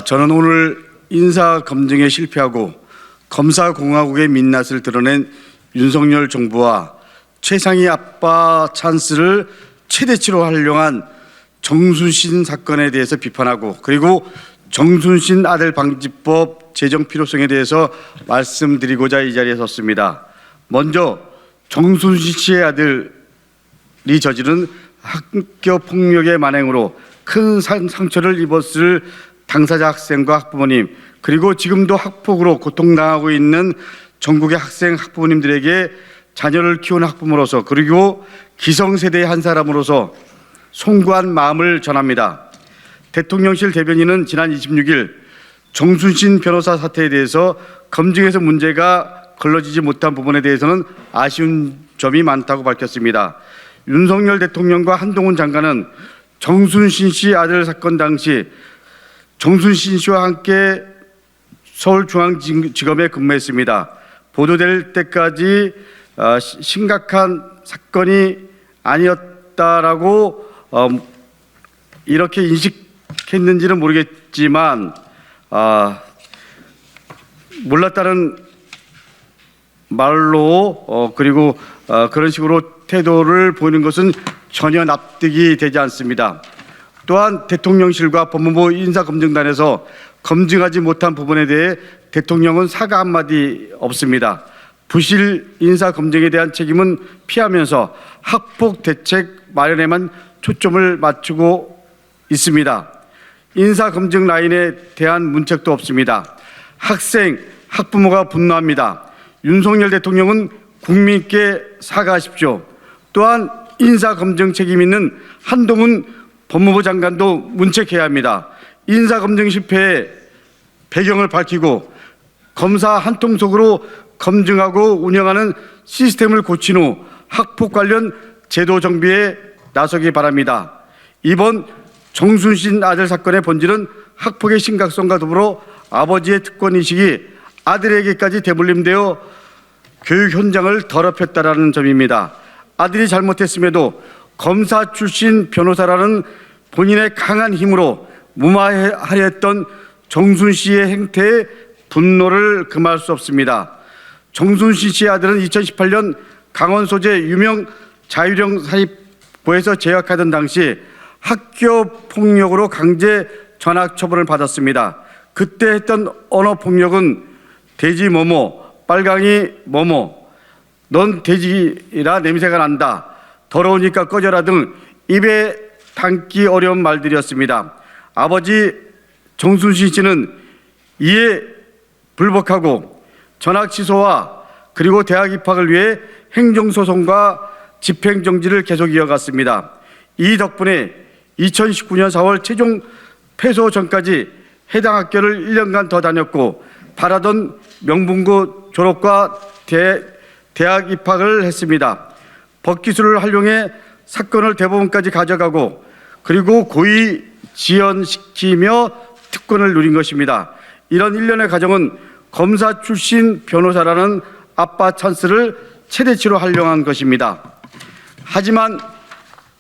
저는 오늘 인사검증에 실패하고 검사공화국의 민낯을 드러낸 윤석열 정부와 최상위 아빠 찬스를 최대치로 활용한 정순신 사건에 대해서 비판하고, 그리고 정순신 아들 방지법 제정 필요성에 대해서 말씀드리고자 이 자리에 섰습니다. 먼저 정순신 씨의 아들이 저지른 학교 폭력의 만행으로 큰 상처를 입었을 당사자 학생과 학부모님, 그리고 지금도 학폭으로 고통당하고 있는 전국의 학생 학부모님들에게 자녀를 키운 학부모로서, 그리고 기성세대의 한 사람으로서 송구한 마음을 전합니다. 대통령실 대변인은 지난 26일 정순신 변호사 사태에 대해서 검증에서 문제가 걸러지지 못한 부분에 대해서는 아쉬운 점이 많다고 밝혔습니다. 윤석열 대통령과 한동훈 장관은 정순신 씨 아들 사건 당시 정순신 씨와 함께 서울중앙지검에 근무했습니다. 보도될 때까지 심각한 사건이 아니었다라고 이렇게 인식했는지는 모르겠지만 몰랐다는 말로 그리고 그런 식으로 태도를 보이는 것은 전혀 납득이 되지 않습니다. 또한 대통령실과 법무부 인사검증단에서 검증하지 못한 부분에 대해 대통령은 사과 한마디 없습니다. 부실 인사검증에 대한 책임은 피하면서 학폭 대책 마련에만 초점을 맞추고 있습니다. 인사검증 라인에 대한 문책도 없습니다. 학생, 학부모가 분노합니다. 윤석열 대통령은 국민께 사과하십시오. 또한 인사검증 책임 있는 한동훈 법무부 장관도 문책해야 합니다. 인사검증 실패의 배경을 밝히고 검사 한 통속으로 검증하고 운영하는 시스템을 고친 후 학폭 관련 제도 정비에 나서기 바랍니다. 이번 정순신 아들 사건의 본질은 학폭의 심각성과 더불어 아버지의 특권의식이 아들에게까지 대물림되어 교육 현장을 더럽혔다라는 점입니다. 아들이 잘못했음에도 검사 출신 변호사라는 본인의 강한 힘으로 무마하려 했던 정순 씨의 행태에 분노를 금할 수 없습니다. 정순신 씨의 아들은 2018년 강원 소재 유명 자유령 사립고에서 재학하던 당시 학교 폭력으로 강제 전학 처분을 받았습니다. 그때 했던 언어 폭력은 돼지 뭐뭐, 빨강이 뭐뭐, 넌 돼지라 냄새가 난다, 더러우니까 꺼져라 등 입에 담기 어려운 말들이었습니다. 아버지 정순신 씨는 이에 불복하고 전학 취소와 그리고 대학 입학을 위해 행정소송과 집행정지를 계속 이어갔습니다. 이 덕분에 2019년 4월 최종 패소 전까지 해당 학교를 1년간 더 다녔고 바라던 명문고 졸업과 대학 입학을 했습니다. 법기술을 활용해 사건을 대법원까지 가져가고 그리고 고의 지연시키며 특권을 누린 것입니다. 이런 일련의 과정은 검사 출신 변호사라는 아빠 찬스를 최대치로 활용한 것입니다. 하지만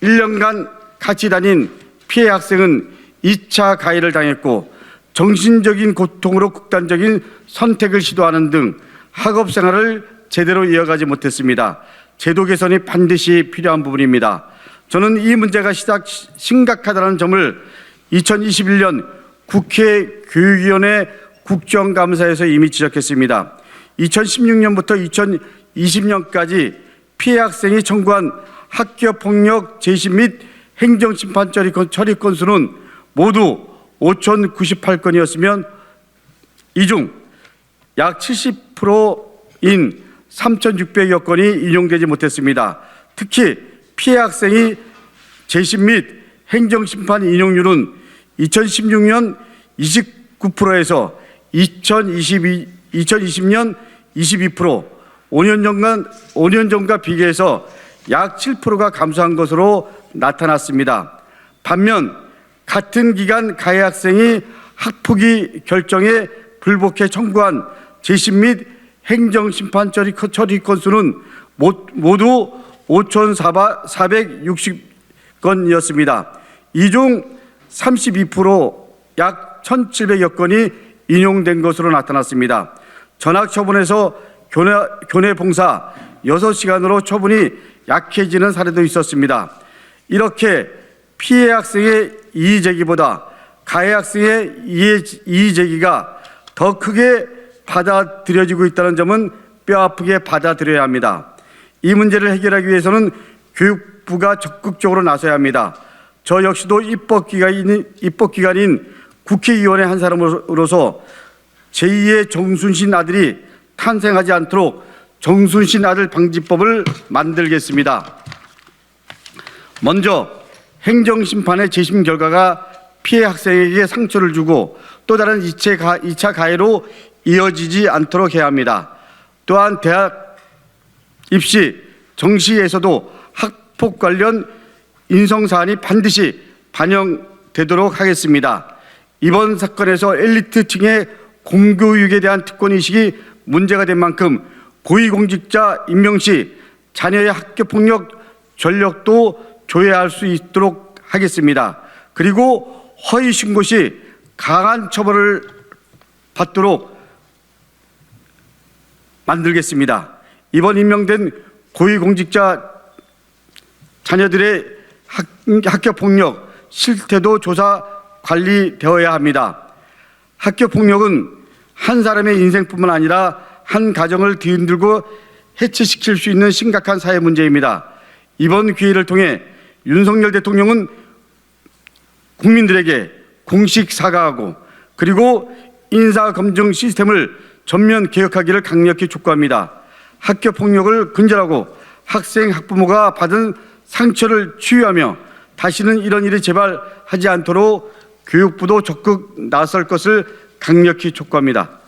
1년간 같이 다닌 피해 학생은 2차 가해를 당했고 정신적인 고통으로 극단적인 선택을 시도하는 등 학업 생활을 제대로 이어가지 못했습니다. 제도 개선이 반드시 필요한 부분입니다. 저는 이 문제가 심각하다는 점을 2021년 국회 교육위원회 국정감사에서 이미 지적했습니다. 2016년부터 2020년까지 피해 학생이 청구한 학교폭력 재심 및 행정심판 처리 건수는 모두 5,098건이었으면 이 중 약 70%인 3,600여 건이 인용되지 못했습니다. 특히 피해 학생이 재심 및 행정심판 인용률은 2016년 29%에서 2020년 22%, 5년 전과 비교해서 약 7%가 감소한 것으로 나타났습니다. 반면 같은 기간 가해 학생이 학폭위 결정에 불복해 청구한 재심 및 행정심판 처리 건수는 모두 5,460건이었습니다. 이 중 32%, 약 약 1,700여 건이 인용된 것으로 나타났습니다. 전학 처분에서 교내 봉사 6시간으로 처분이 약해지는 사례도 있었습니다. 이렇게 피해 학생의 이의 제기보다 가해 학생의 이의 제기가 더 크게 받아들여지고 있다는 점은 뼈아프게 받아들여야 합니다. 이 문제를 해결하기 위해서는 교육부가 적극적으로 나서야 합니다. 저 역시도 입법기관인 국회의원의 한 사람으로서 제2의 정순신 아들이 탄생하지 않도록 정순신 아들 방지법을 만들겠습니다. 먼저 행정심판의 재심 결과가 피해 학생에게 상처를 주고 또 다른 2차 가해로 이어지지 않도록 해야 합니다. 또한 대학 입시 정시에서도 학폭 관련 인성사안이 반드시 반영되도록 하겠습니다. 이번 사건에서 엘리트층의 공교육에 대한 특권의식이 문제가 된 만큼 고위공직자 임명 시 자녀의 학교폭력 전력도 조회할 수 있도록 하겠습니다. 그리고 허위 신고 시 강한 처벌을 받도록 만들겠습니다. 이번 임명된 고위공직자 자녀들의 학교폭력 실태도 조사 관리되어야 합니다. 학교폭력은 한 사람의 인생뿐만 아니라 한 가정을 뒤흔들고 해체시킬 수 있는 심각한 사회 문제입니다. 이번 기회를 통해 윤석열 대통령은 국민들에게 공식 사과하고 그리고 인사검증 시스템을 전면 개혁하기를 강력히 촉구합니다. 학교폭력을 근절하고 학생, 학부모가 받은 상처를 치유하며 다시는 이런 일이 재발하지 않도록 교육부도 적극 나설 것을 강력히 촉구합니다.